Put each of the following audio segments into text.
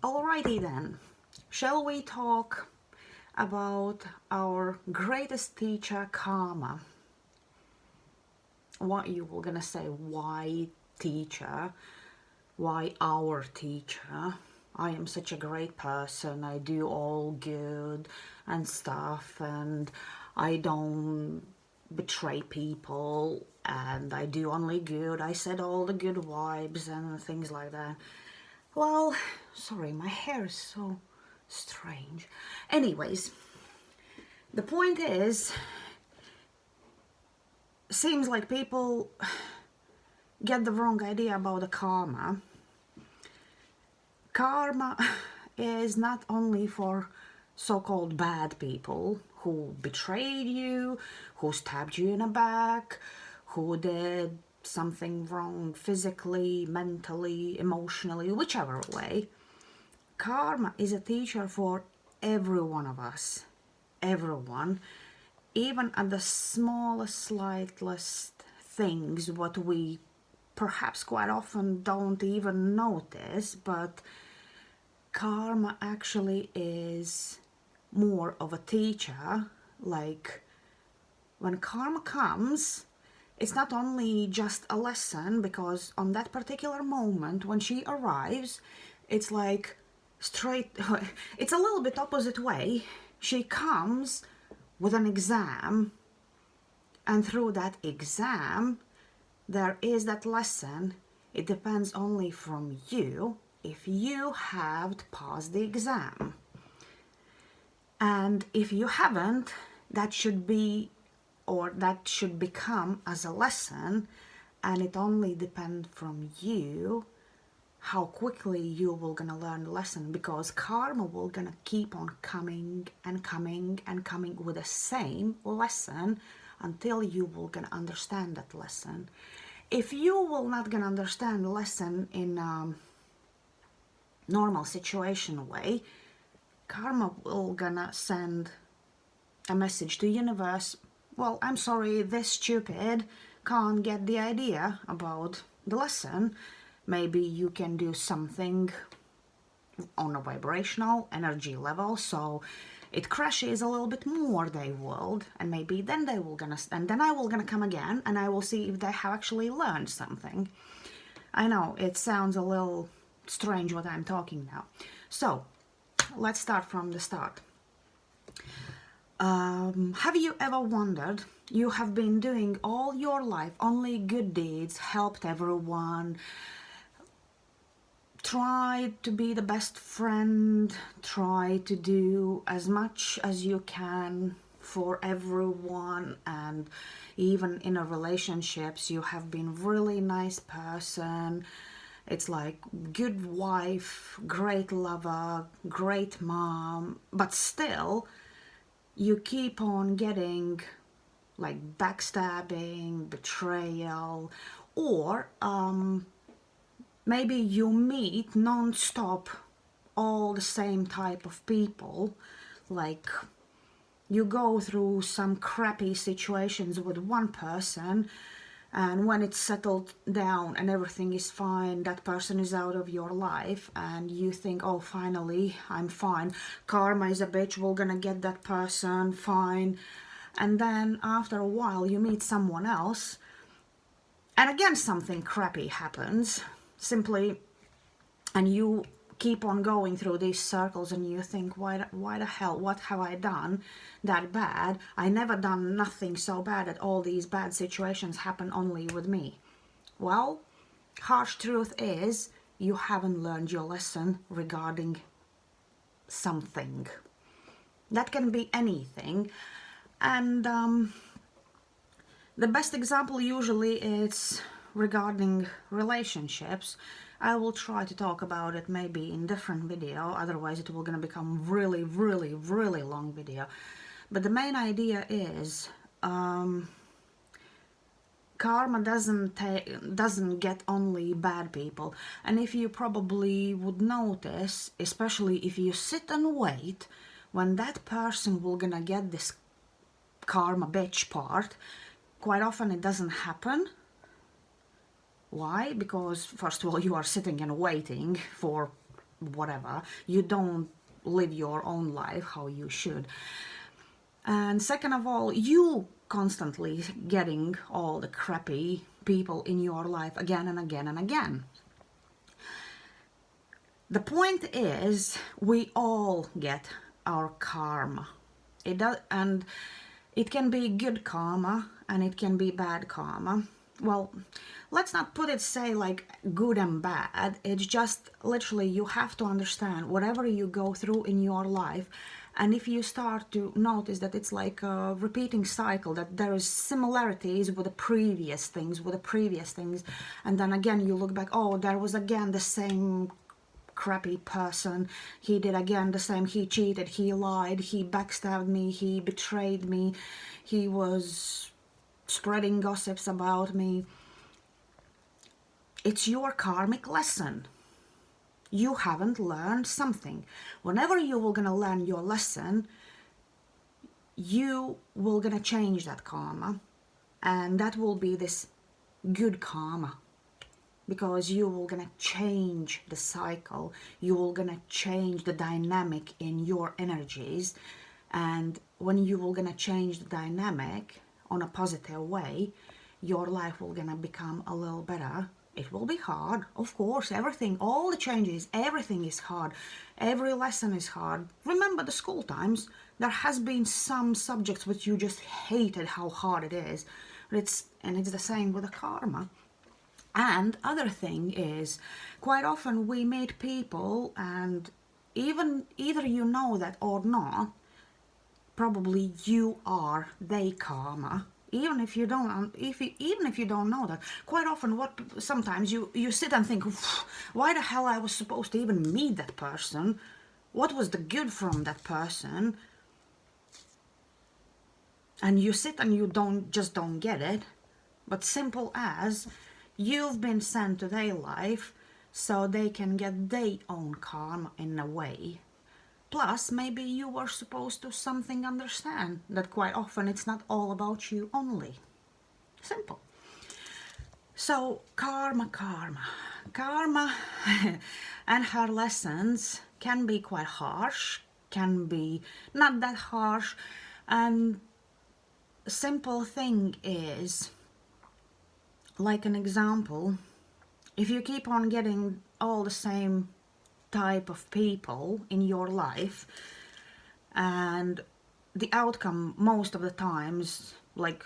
Alrighty then, shall we talk about our greatest teacher, karma? What you were gonna say, why teacher? Why our teacher? I am such a great person, I do all good and stuff, and I don't betray people, and I do only good. I said all the good vibes and things like that. Well, sorry, my hair is so strange. Anyways, the point is, seems like people get the wrong idea about the karma. Karma is not only for so-called bad people who betrayed you, who stabbed you in the back, who did something wrong physically, mentally, emotionally, whichever way. Karma is a teacher for every one of us, everyone, even at the smallest, slightest things what we perhaps quite often don't even notice, but karma actually is more of a teacher. Like, when karma comes, it's not only just a lesson, because on that particular moment when she arrives, it's like straight, it's a little bit opposite way. She comes with an exam, and through that exam there is that lesson. It depends only from you if you have passed the exam, and if you haven't, that should be, or that should become as a lesson, and it only depends from you how quickly you will gonna learn the lesson, because karma will gonna keep on coming and coming and coming with the same lesson until you will gonna understand that lesson. If you will not gonna understand the lesson in normal situation way, karma will gonna send a message to universe. Well, I'm sorry, this stupid can't get the idea about the lesson. Maybe you can do something on a vibrational energy level, so it crashes a little bit more their world, and maybe then they will gonna, and then I will gonna come again, and I will see if they have actually learned something. I know it sounds a little strange what I'm talking now. So let's start from the start. Have you ever wondered, you have been doing all your life only good deeds, helped everyone, tried to be the best friend, try to do as much as you can for everyone, and even in a relationships you have been really nice person. It's like good wife, great lover, great mom, but still you keep on getting like backstabbing, betrayal, or maybe you meet non-stop all the same type of people. Like, you go through some crappy situations with one person, and when it's settled down and everything is fine, that person is out of your life, and you think, oh, finally I'm fine, karma is a bitch, we're gonna get that person, fine. And then after a while you meet someone else, and again something crappy happens, simply, and you keep on going through these circles, and you think, why the hell, what have I done that bad? I never done nothing so bad that all these bad situations happen only with me. Well, harsh truth is, you haven't learned your lesson regarding something. That can be anything. And the best example usually is regarding relationships. I will try to talk about it maybe in different video, otherwise it will gonna become really long video. But the main idea is, karma doesn't get only bad people. And if you probably would notice, especially if you sit and wait when that person will gonna get this karma bitch part, quite often it doesn't happen. Why? Because first of all, you are sitting and waiting for whatever. You don't live your own life how you should. And second of all, you constantly getting all the crappy people in your life again and again and again. The point is, we all get our karma. It does, and it can be good karma and it can be bad karma. Well, let's not put it say like good and bad. It's just literally you have to understand whatever you go through in your life, and if you start to notice that it's like a repeating cycle, that there is similarities with the previous things, and then again you look back, oh, there was again the same crappy person, he did again the same, he cheated, he lied, he backstabbed me, he betrayed me, he was spreading gossips about me. It's your karmic lesson. You haven't learned something. Whenever you will gonna learn your lesson, you will gonna change that karma, and that will be this good karma, because you will gonna change the cycle, you will gonna change the dynamic in your energies, and when you will gonna change the dynamic on a positive way, your life will gonna become a little better. It will be hard, of course, everything, all the changes, everything is hard, every lesson is hard. Remember the school times, there has been some subjects which you just hated how hard it is, it's the same with the karma. And other thing is, quite often we meet people, and even either you know that or not, probably you are their karma. Even if you don't, even if you don't know that, quite often sometimes you sit and think, why the hell I was supposed to even meet that person? What was the good from that person? And you sit and you just don't get it. But simple as, you've been sent to their life so they can get their own karma in a way. Plus, maybe you were supposed to something understand that quite often it's not all about you only. Simple. So, karma and her lessons can be quite harsh, can be not that harsh, and simple thing is, like an example, if you keep on getting all the same type of people in your life, and the outcome most of the times, like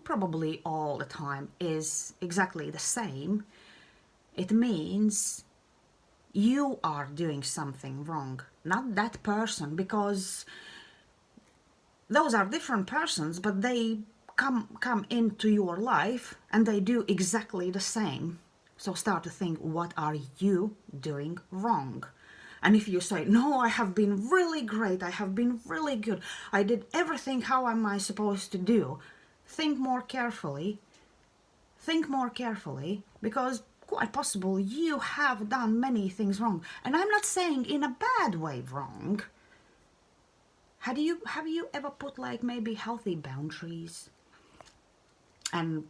probably all the time, is exactly the same, it means you are doing something wrong, not that person, because those are different persons, but they come into your life and they do exactly the same. So start to think, what are you doing wrong? And if you say, no, I have been really great, I have been really good, I did everything, how am I supposed to do? Think more carefully, because quite possible you have done many things wrong. And I'm not saying in a bad way wrong. Have you ever put like maybe healthy boundaries? And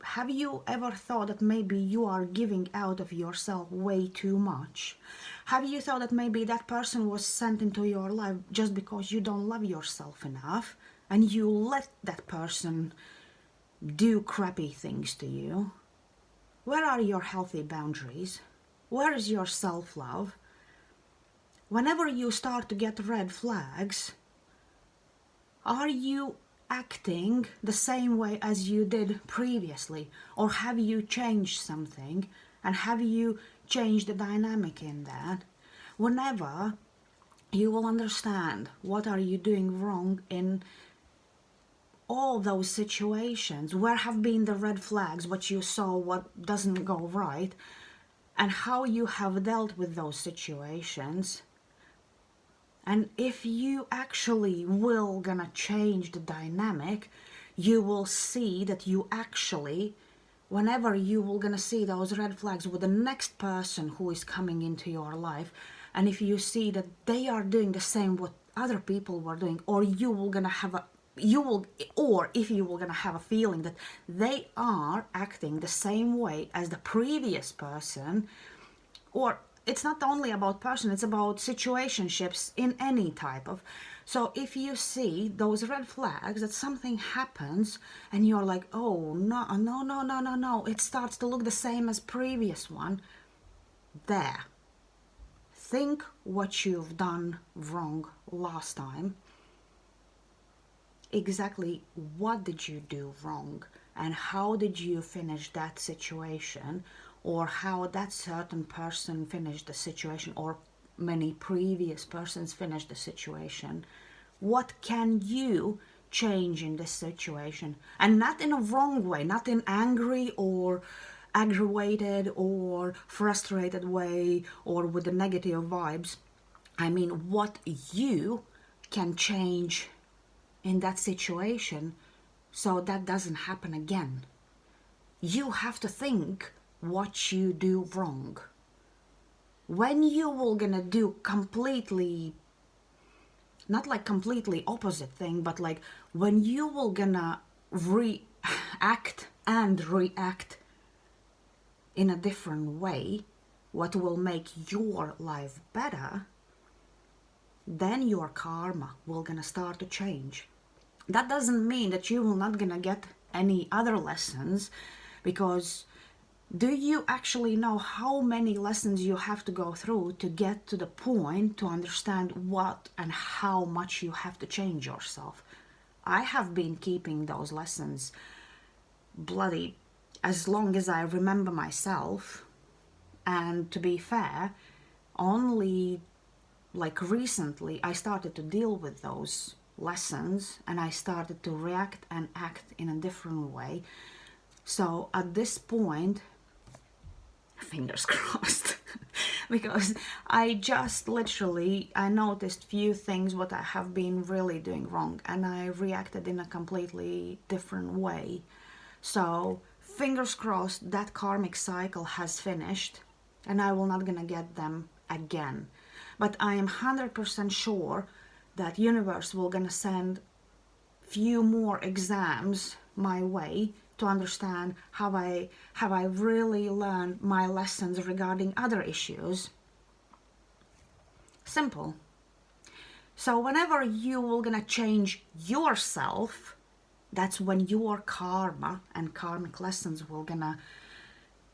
have you ever thought that maybe you are giving out of yourself way too much? Have you thought that maybe that person was sent into your life just because you don't love yourself enough, and you let that person do crappy things to you? Where are your healthy boundaries? Where is your self-love? Whenever you start to get red flags, are you acting the same way as you did previously, or have you changed something, and have you changed the dynamic in that? Whenever you will understand what are you doing wrong in all those situations, where have been the red flags, what you saw, what doesn't go right, and how you have dealt with those situations. And if you actually will gonna change the dynamic, you will see that you actually, whenever you will gonna see those red flags with the next person who is coming into your life, and if you see that they are doing the same what other people were doing, or if you will gonna have a feeling that they are acting the same way as the previous person, or it's not only about person, it's about situationships in any type of. So if you see those red flags that something happens and you're like, oh no, no, no, no, no, no, it starts to look the same as previous one, there, think what you've done wrong last time. Exactly what did you do wrong, and how did you finish that situation, or how that certain person finished the situation, or many previous persons finished the situation. What can you change in this situation? And not in a wrong way, not in angry or aggravated or frustrated way or with the negative vibes. I mean, what you can change in that situation so that doesn't happen again. You have to think what you do wrong. When you will gonna do completely, not like completely opposite thing, but like when you will gonna react and react in a different way, what will make your life better, then your karma will gonna start to change. That doesn't mean that you will not gonna get any other lessons, because do you actually know how many lessons you have to go through to get to the point to understand what and how much you have to change yourself? I have been keeping those lessons bloody as long as I remember myself, and to be fair, only like recently I started to deal with those lessons and I started to react and act in a different way. So at this point, fingers crossed, because I just literally, I noticed few things what I have been really doing wrong, and I reacted in a completely different way. So fingers crossed that karmic cycle has finished and I will not gonna get them again. But I am 100% sure that universe will gonna send few more exams my way to understand how I really learned my lessons regarding other issues. Simple. So whenever you will gonna change yourself, that's when your karma and karmic lessons will gonna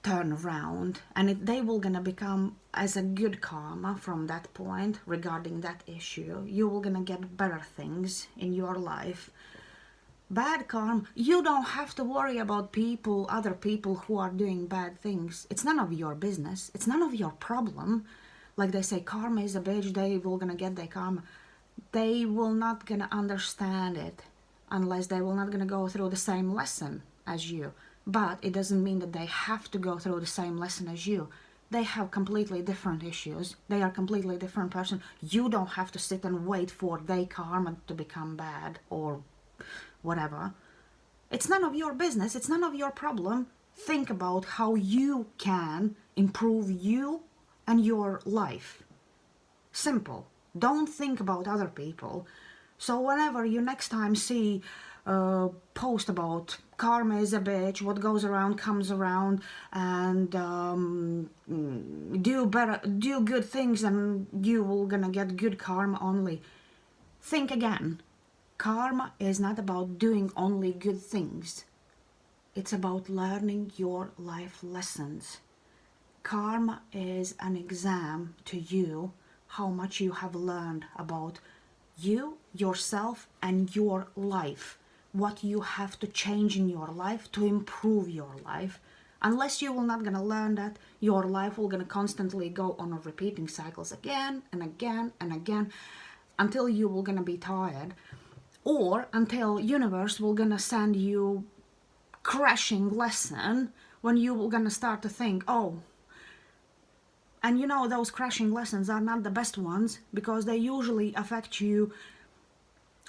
turn around, and they will gonna become as a good karma from that point regarding that issue. You will gonna get better things in your life. Bad karma, you don't have to worry about people, other people who are doing bad things. It's none of your business. It's none of your problem. Like they say, karma is a bitch, they will gonna get their karma. They will not gonna understand it unless they will not gonna go through the same lesson as you. But it doesn't mean that they have to go through the same lesson as you. They have completely different issues. They are completely different person. You don't have to sit and wait for their karma to become bad or whatever. It's none of your business. It's none of your problem. Think about how you can improve you and your life. Simple. Don't think about other people. So whenever you next time see a post about karma is a bitch, what goes around comes around, and do good things and you will gonna get good karma only. Think again. Karma is not about doing only good things. It's about learning your life lessons. Karma is an exam to you, how much you have learned about you, yourself, and your life. What you have to change in your life to improve your life. Unless you will not gonna learn that, your life will gonna constantly go on a repeating cycles again and again and again until you will gonna be tired, or until universe will gonna send you crashing lesson when you will gonna start to think, oh. And you know, those crashing lessons are not the best ones, because they usually affect you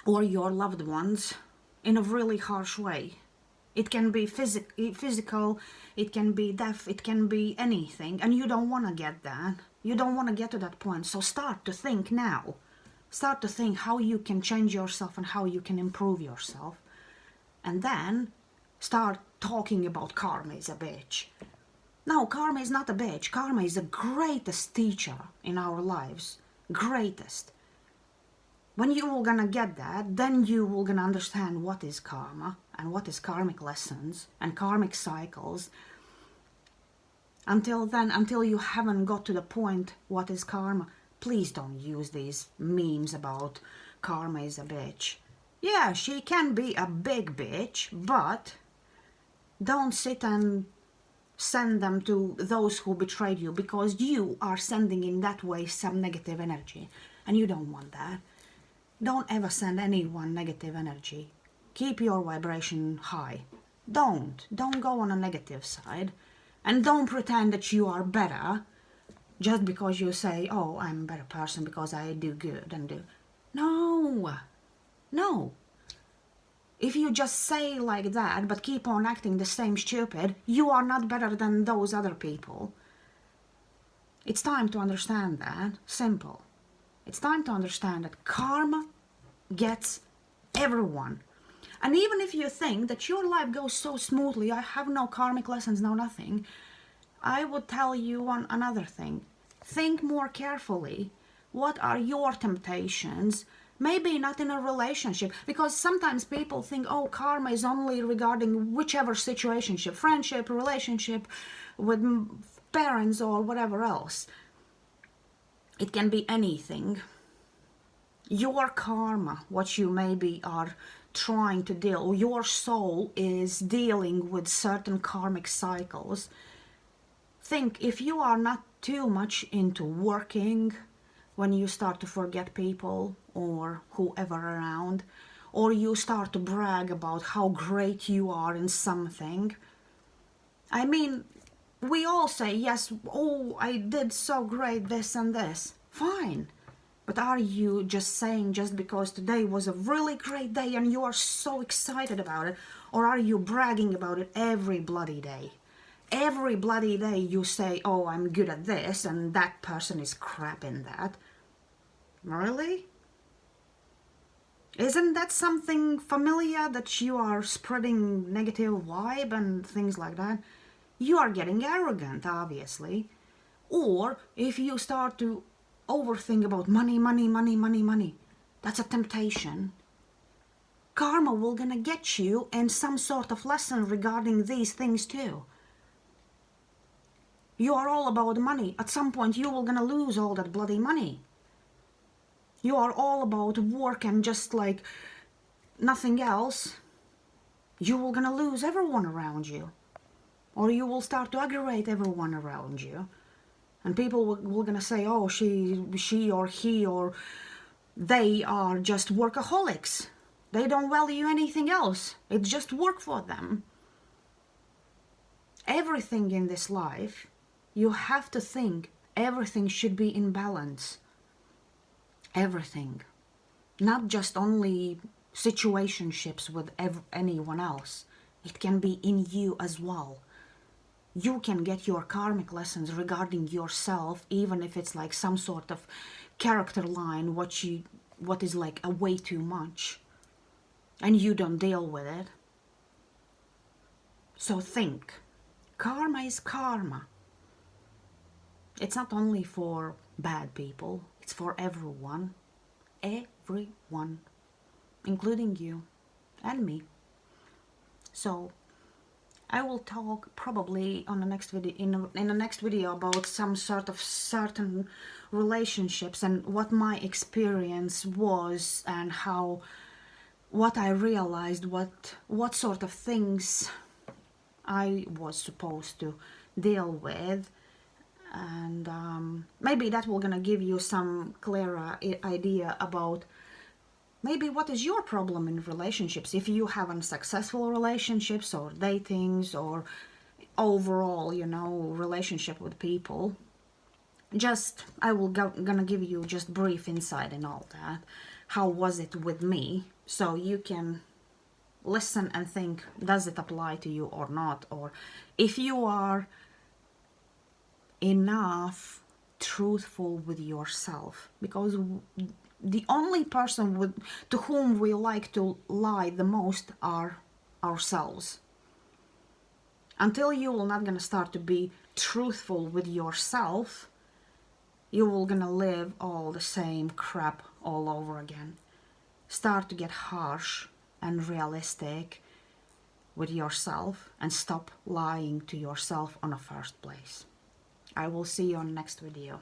or your loved ones in a really harsh way. It can be physical, it can be death, it can be anything, and you don't want to get that. You don't want to get to that point. So start to think now. Start to think how you can change yourself and how you can improve yourself. And then start talking about karma is a bitch. No, karma is not a bitch. Karma is the greatest teacher in our lives. Greatest. When you are gonna get that, then you will gonna understand what is karma and what is karmic lessons and karmic cycles. Until then, until you haven't got to the point what is karma, please don't use these memes about karma is a bitch. Yeah, she can be a big bitch, but don't sit and send them to those who betrayed you, because you are sending in that way some negative energy, and you don't want that. Don't ever send anyone negative energy. Keep your vibration high. Don't go on a negative side, and don't pretend that you are better just because you say, oh, I'm a better person because I do good and do. No. If you just say like that but keep on acting the same stupid, you are not better than those other people. It's time to understand that. Simple. It's time to understand that karma gets everyone. And even if you think that your life goes so smoothly, I have no karmic lessons, no nothing, I would tell you another thing. Think more carefully. What are your temptations? Maybe not in a relationship, because sometimes people think, oh, karma is only regarding whichever situationship, friendship, relationship with parents or whatever else. It can be anything. Your karma, what you maybe are trying to deal, your soul is dealing with certain karmic cycles. Think, if you are not too much into working, when you start to forget people or whoever around, or you start to brag about how great you are in something. I mean, we all say, yes, oh, I did so great this and this. Fine. But are you just saying just because today was a really great day and you are so excited about it? Or are you bragging about it every bloody day? Every bloody day you say, oh, I'm good at this, and that person is crap in that. Really? Isn't that something familiar, that you are spreading negative vibe and things like that? You are getting arrogant, obviously. Or if you start to overthink about money, that's a temptation. Karma will gonna get you in some sort of lesson regarding these things too. You are all about money. At some point you will gonna lose all that bloody money. You are all about work and just like nothing else. You will gonna lose everyone around you. Or you will start to aggravate everyone around you. And people will gonna say, oh, she or he or they are just workaholics. They don't value anything else. It's just work for them. Everything in this life, you have to think everything should be in balance. Everything. Not just only situationships with anyone else. It can be in you as well. You can get your karmic lessons regarding yourself, even if it's like some sort of character line, what is like a way too much, and you don't deal with it. So think, karma is karma. It's not only for bad people, it's for everyone. Everyone, including you and me. So I will talk probably on the next video, in the next video, about some sort of certain relationships and what my experience was, and what I realized, what sort of things I was supposed to deal with, and maybe that will gonna give you some clearer idea about maybe what is your problem in relationships, if you have unsuccessful relationships or datings or overall, relationship with people. Just, I will gonna give you just brief insight and all that. How was it with me? So you can listen and think, does it apply to you or not? Or if you are enough truthful with yourself, because the only person to whom we like to lie the most are ourselves. Until you will not gonna start to be truthful with yourself, you will gonna live all the same crap all over again. Start to get harsh and realistic with yourself and stop lying to yourself on the first place. I will see you on next video.